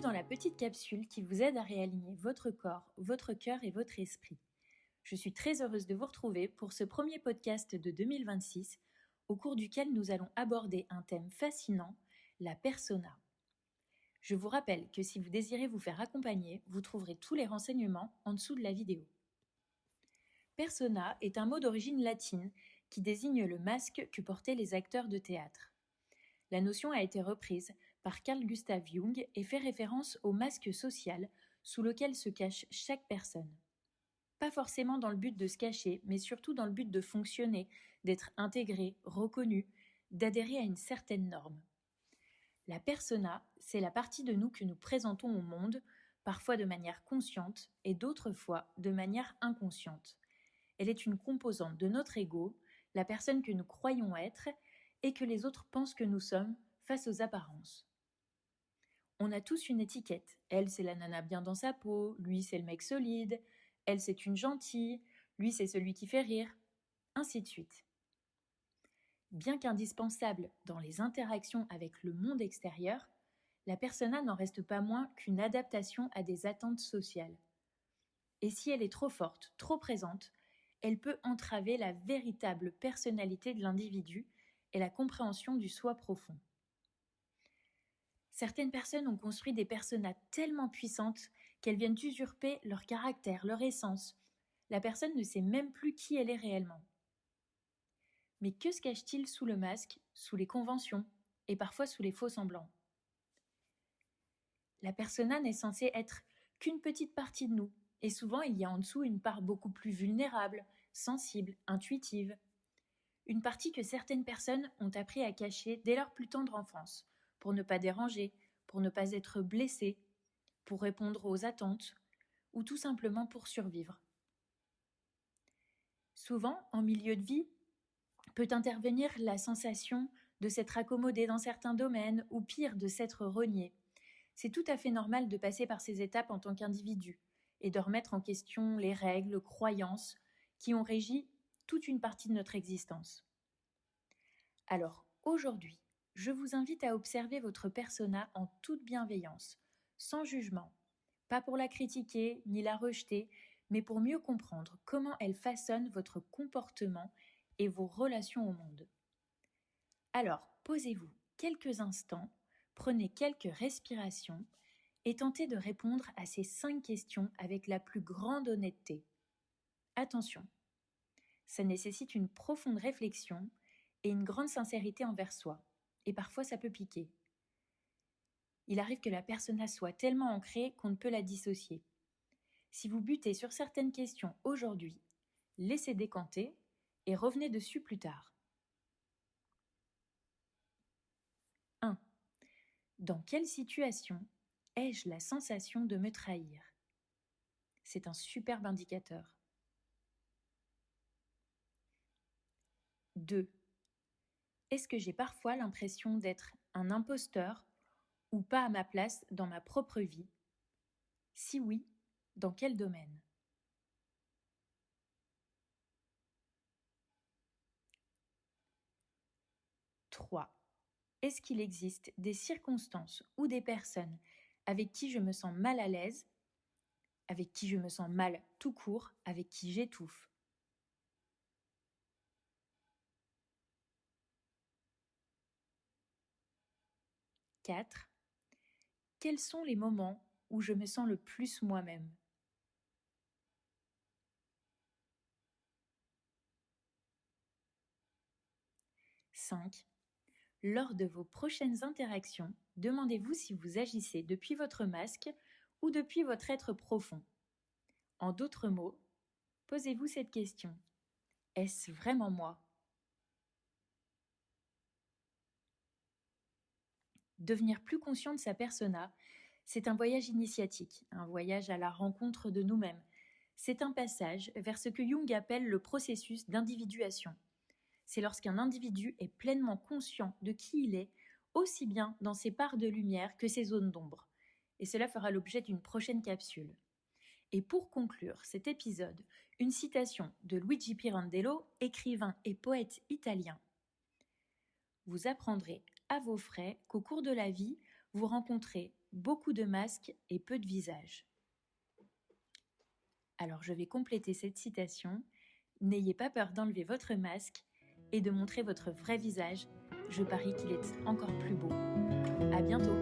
dans la petite capsule qui vous aide à réaligner votre corps, votre cœur et votre esprit. Je suis très heureuse de vous retrouver pour ce premier podcast de 2026, au cours duquel nous allons aborder un thème fascinant, la persona. Je vous rappelle que si vous désirez vous faire accompagner, vous trouverez tous les renseignements en dessous de la vidéo. Persona est un mot d'origine latine qui désigne le masque que portaient les acteurs de théâtre. La notion a été reprise par Carl Gustav Jung et fait référence au masque social sous lequel se cache chaque personne. Pas forcément dans le but de se cacher, mais surtout dans le but de fonctionner, d'être intégré, reconnu, d'adhérer à une certaine norme. La persona, c'est la partie de nous que nous présentons au monde, parfois de manière consciente et d'autres fois de manière inconsciente. Elle est une composante de notre ego, la personne que nous croyons être et que les autres pensent que nous sommes face aux apparences. On a tous une étiquette. Elle, c'est la nana bien dans sa peau, lui, c'est le mec solide, elle, c'est une gentille, lui, c'est celui qui fait rire, ainsi de suite. Bien qu'indispensable dans les interactions avec le monde extérieur, la persona n'en reste pas moins qu'une adaptation à des attentes sociales. Et si elle est trop forte, trop présente, elle peut entraver la véritable personnalité de l'individu et la compréhension du soi profond. Certaines personnes ont construit des personas tellement puissantes qu'elles viennent usurper leur caractère, leur essence. La personne ne sait même plus qui elle est réellement. Mais que se cache-t-il sous le masque, sous les conventions et parfois sous les faux semblants ? La persona n'est censée être qu'une petite partie de nous, et souvent il y a en dessous une part beaucoup plus vulnérable, sensible, intuitive. Une partie que certaines personnes ont appris à cacher dès leur plus tendre enfance, pour ne pas déranger, pour ne pas être blessées, pour répondre aux attentes, ou tout simplement pour survivre. Souvent, en milieu de vie, peut intervenir la sensation de s'être accommodé dans certains domaines, ou pire, de s'être renié. C'est tout à fait normal de passer par ces étapes en tant qu'individu, et de remettre en question les règles, croyances, qui ont régi toute une partie de notre existence. Alors, aujourd'hui, je vous invite à observer votre persona en toute bienveillance, sans jugement, pas pour la critiquer ni la rejeter, mais pour mieux comprendre comment elle façonne votre comportement et vos relations au monde. Alors, posez-vous quelques instants, prenez quelques respirations et tentez de répondre à ces 5 questions avec la plus grande honnêteté. Attention, ça nécessite une profonde réflexion et une grande sincérité envers soi. Et parfois, ça peut piquer. Il arrive que la persona soit tellement ancrée qu'on ne peut la dissocier. Si vous butez sur certaines questions aujourd'hui, laissez décanter et revenez dessus plus tard. 1. Dans quelle situation ai-je la sensation de me trahir ? C'est un superbe indicateur. 2. Est-ce que j'ai parfois l'impression d'être un imposteur ou pas à ma place dans ma propre vie ? Si oui, dans quel domaine ? 3. Est-ce qu'il existe des circonstances ou des personnes avec qui je me sens mal à l'aise, avec qui je me sens mal tout court, avec qui j'étouffe ? 4. Quels sont les moments où je me sens le plus moi-même ? 5. Lors de vos prochaines interactions, demandez-vous si vous agissez depuis votre masque ou depuis votre être profond. En d'autres mots, posez-vous cette question. Est-ce vraiment moi ? Devenir plus conscient de sa persona, c'est un voyage initiatique, un voyage à la rencontre de nous-mêmes. C'est un passage vers ce que Jung appelle le processus d'individuation. C'est lorsqu'un individu est pleinement conscient de qui il est, aussi bien dans ses parts de lumière que ses zones d'ombre. Et cela fera l'objet d'une prochaine capsule. Et pour conclure cet épisode, une citation de Luigi Pirandello, écrivain et poète italien. Vous apprendrez à vos frais qu'au cours de la vie, vous rencontrez beaucoup de masques et peu de visages. Alors je vais compléter cette citation. N'ayez pas peur d'enlever votre masque et de montrer votre vrai visage. Je parie qu'il est encore plus beau. À bientôt!